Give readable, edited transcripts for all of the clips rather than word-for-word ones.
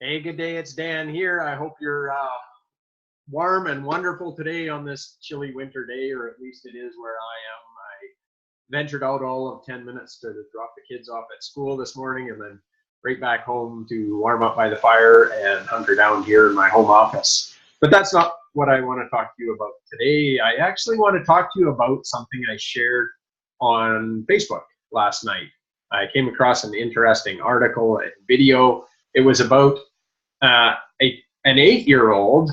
Hey, good day. It's Dan here. I hope you're warm and wonderful today on this chilly winter day, or at least it is where I am. I ventured out all of 10 minutes to drop the kids off at school this morning and then right back home to warm up by the fire and hunker down here in my home office. But that's not what I want to talk to you about today. I actually want to talk to you about something I shared on Facebook last night. I came across an interesting article and video. It was about an 8-year-old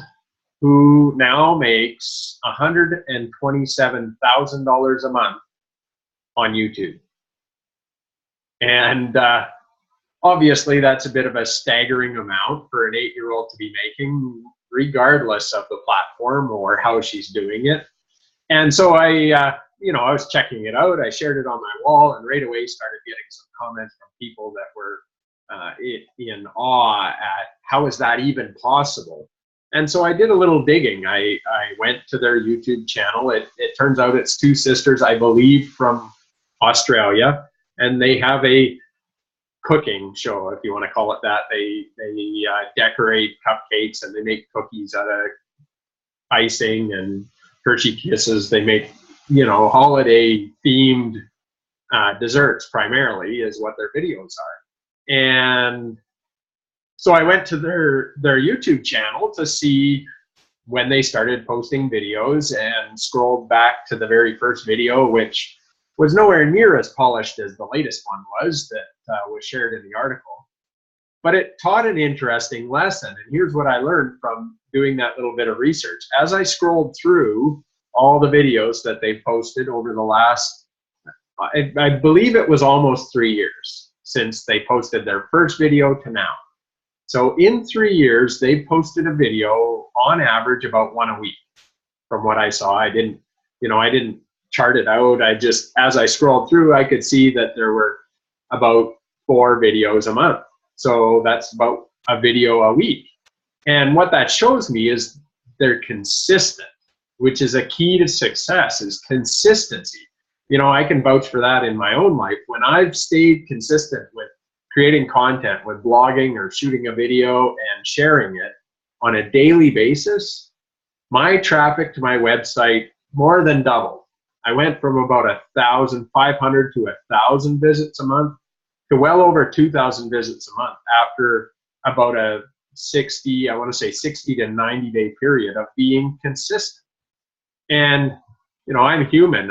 who now makes $127,000 a month on YouTube. And obviously that's a bit of a staggering amount for an 8-year-old to be making, regardless of the platform or how she's doing it. And so I was checking it out. I shared it on my wall and right away started getting some comments from people that were in awe at how is that even possible. And so I did a little digging. I went to their YouTube channel. It turns out it's two sisters, I believe, from Australia, and they have a cooking show, if you want to call it that. They decorate cupcakes and they make cookies out of icing and Hershey Kisses. They make, holiday themed desserts primarily is what their videos are. And so I went to their YouTube channel to see when they started posting videos and scrolled back to the very first video, which was nowhere near as polished as the latest one was that was shared in the article. But it taught an interesting lesson. And here's what I learned from doing that little bit of research. As I scrolled through all the videos that they posted over the last, I believe it was almost 3 years since they posted their first video to now. So in 3 years, they posted a video on average about one a week from what I saw. I didn't chart it out. As I scrolled through, I could see that there were about 4 videos a month. So that's about a video a week. And what that shows me is they're consistent, which is a key to success, is consistency. I can vouch for that in my own life. When I've stayed consistent with creating content, with blogging or shooting a video and sharing it on a daily basis, my traffic to my website more than doubled. I went from about 1,500 to 1,000 visits a month to well over 2,000 visits a month after about a 60 to 90 day period of being consistent. And I'm human,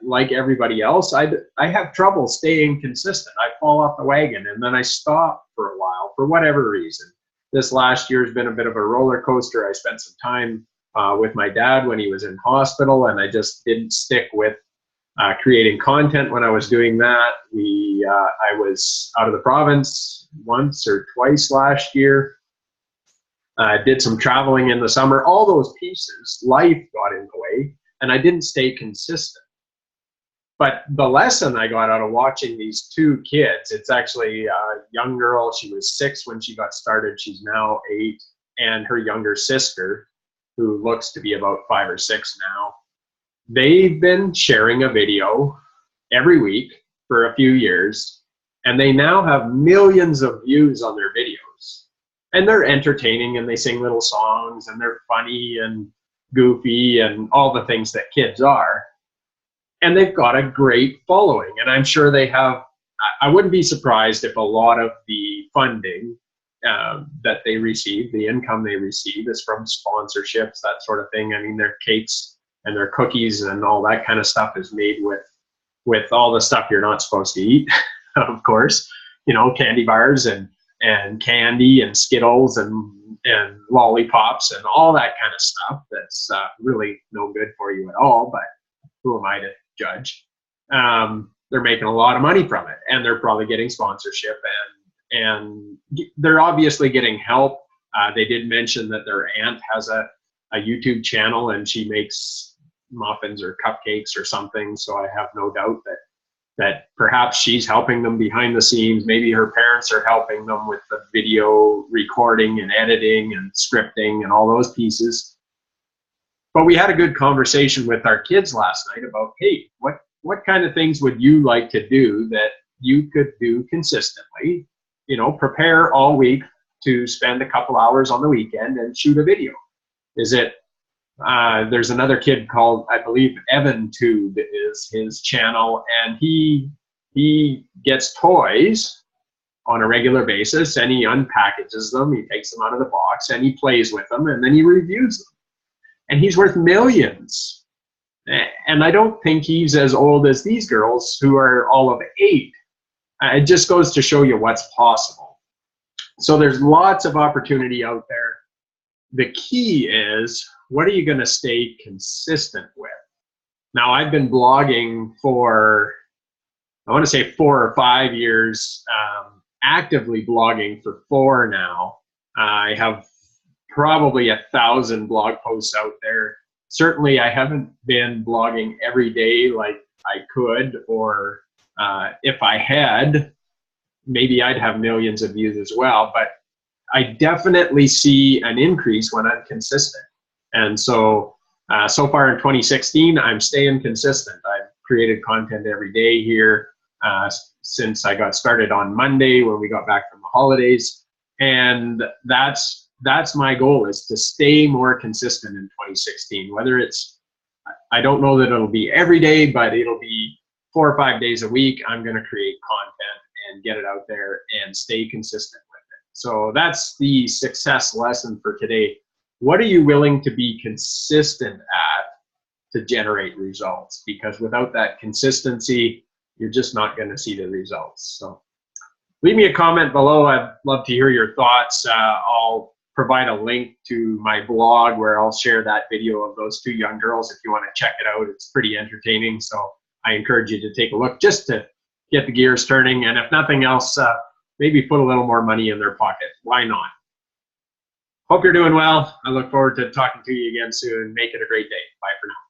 like everybody else. I have trouble staying consistent. I fall off the wagon and then I stop for a while for whatever reason. This last year has been a bit of a roller coaster. I spent some time with my dad when he was in hospital, and I just didn't stick with creating content when I was doing that. I was out of the province once or twice last year. I did some traveling in the summer. All those pieces, life got in the way. And I didn't stay consistent. But the lesson I got out of watching these two kids, it's actually a young girl. She was 6 when she got started. She's now 8. And her younger sister, who looks to be about 5 or 6 now. They've been sharing a video every week for a few years. And they now have millions of views on their videos. And they're entertaining and they sing little songs and they're funny and goofy and all the things that kids are, and they've got a great following. And I'm sure they have, I wouldn't be surprised if a lot of the funding that they receive, the income they receive, is from sponsorships, that sort of thing. I mean, their cakes and their cookies and all that kind of stuff is made with all the stuff you're not supposed to eat, of course, candy bars and candy and Skittles and lollipops and all that kind of stuff that's really no good for you at all, but who am I to judge? They're making a lot of money from it, and they're probably getting sponsorship, and they're obviously getting help. They did mention that their aunt has a YouTube channel and she makes muffins or cupcakes or something, so I have no doubt that perhaps she's helping them behind the scenes. Maybe her parents are helping them with the video recording and editing and scripting and all those pieces. But we had a good conversation with our kids last night about, hey, what kind of things would you like to do that you could do consistently? Prepare all week to spend a couple hours on the weekend and shoot a video? Is it, there's another kid called, I believe, Evan Tube is his channel, and he gets toys on a regular basis, and he unpackages them, he takes them out of the box, and he plays with them, and then he reviews them. And he's worth millions. And I don't think he's as old as these girls who are all of 8. It just goes to show you what's possible. So there's lots of opportunity out there. The key is, what are you going to stay consistent with? Now, I've been blogging for, I want to say 4 or 5 years, actively blogging for 4 now. I have probably 1,000 blog posts out there. Certainly, I haven't been blogging every day like I could, or if I had, maybe I'd have millions of views as well. But I definitely see an increase when I'm consistent. And so, so far in 2016, I'm staying consistent. I've created content every day here since I got started on Monday when we got back from the holidays. And that's my goal, is to stay more consistent in 2016. Whether it's, I don't know that it'll be every day, but it'll be 4 or 5 days a week. I'm going to create content and get it out there and stay consistent with it. So that's the success lesson for today. What are you willing to be consistent at to generate results? Because without that consistency, you're just not going to see the results. So leave me a comment below. I'd love to hear your thoughts. I'll provide a link to my blog where I'll share that video of those 2 young girls if you want to check it out. It's pretty entertaining, so I encourage you to take a look just to get the gears turning, and if nothing else, maybe put a little more money in their pocket. Why not? Hope you're doing well. I look forward to talking to you again soon. Make it a great day. Bye for now.